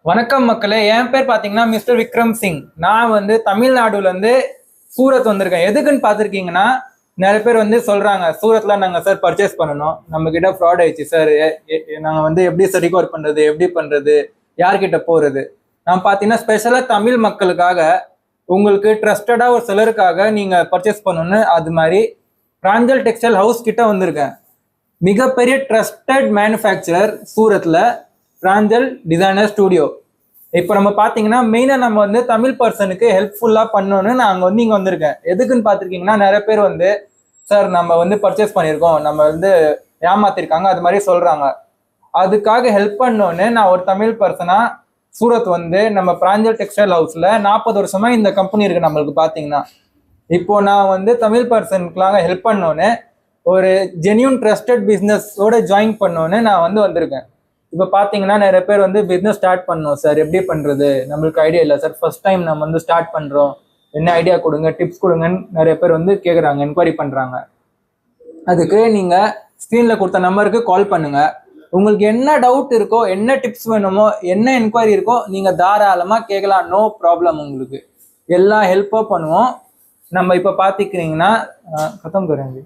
வணக்கம் மக்களே. என் பேர் பார்த்தீங்கன்னா மிஸ்டர் விக்ரம் சிங். நான் வந்து தமிழ்நாடுல இருந்து சூரத் வந்திருக்கேன். எதுக்குன்னு பார்த்துருக்கீங்கன்னா, நிறைய பேர் வந்து சொல்றாங்க சூரத்ல நாங்கள் சார் பர்ச்சேஸ் பண்ணணும், நம்ம கிட்ட ஃப்ராட் ஆயிடுச்சு சார், நாங்கள் வந்து எப்படி சார் ரிகவர் பண்றது, எப்படி பண்றது, யார்கிட்ட போறது. நான் பார்த்தீங்கன்னா ஸ்பெஷலாக தமிழ் மக்களுக்காக, உங்களுக்கு ட்ரஸ்டடா ஒரு சிலருக்காக நீங்க பர்ச்சேஸ் பண்ணணும்னு அது மாதிரி பிராஞ்சல் டெக்ஸ்டைல் ஹவுஸ் கிட்ட வந்திருக்கேன். மிகப்பெரிய ட்ரஸ்டட் மேனுஃபேக்சரர் சூரத்ல பிராஞ்சல் டிசைனர் ஸ்டுடியோ. இப்போ நம்ம பார்த்தீங்கன்னா மெயினாக நம்ம வந்து தமிழ் பர்சனுக்கு ஹெல்ப்ஃபுல்லாக பண்ணணும்னு நான் அங்கே வந்து இங்கே வந்திருக்கேன். எதுக்குன்னு பார்த்துருக்கீங்கன்னா, நிறைய பேர் வந்து சார் நம்ம வந்து பர்ச்சேஸ் பண்ணியிருக்கோம், நம்ம வந்து ஏமாத்திருக்காங்க, அது மாதிரி சொல்கிறாங்க. அதுக்காக ஹெல்ப் பண்ணோன்னு நான் ஒரு தமிழ் பர்சனாக சூரத் வந்து நம்ம பிராஞ்சல் டெக்ஸ்டைல் ஹவுஸில் 40 வருஷமா இந்த கம்பெனி இருக்குது நம்மளுக்கு. பார்த்தீங்கன்னா இப்போ நான் வந்து தமிழ் பர்சனுக்குலாம் ஹெல்ப் பண்ணோன்னு, ஒரு ஜென்யூன் ட்ரஸ்டட் பிஸ்னஸோட ஜாயின் பண்ணோன்னு நான் வந்து வந்திருக்கேன். இப்போ பார்த்தீங்கன்னா நிறைய பேர் வந்து பிஸ்னஸ் ஸ்டார்ட் பண்ணோம் சார், எப்படி பண்ணுறது, நம்மளுக்கு ஐடியா இல்லை சார், ஃபர்ஸ்ட் டைம் நம்ம வந்து ஸ்டார்ட் பண்ணுறோம், என்ன ஐடியா கொடுங்க, டிப்ஸ் கொடுங்கன்னு நிறைய பேர் வந்து கேட்குறாங்க, என்கொயரி பண்ணுறாங்க. அதுக்கு நீங்கள் ஸ்க்ரீனில் கொடுத்த நம்பருக்கு கால் பண்ணுங்கள். உங்களுக்கு என்ன டவுட் இருக்கோ, என்ன டிப்ஸ் வேணுமோ, என்ன என்கொயரி இருக்கோ நீங்கள் தாராளமாக கேட்கலாம். நோ ப்ராப்ளம், உங்களுக்கு எல்லா ஹெல்ப்பும் பண்ணுவோம். நம்ம இப்போ பார்த்துக்கிறீங்கன்னா கதம் கரேங்க.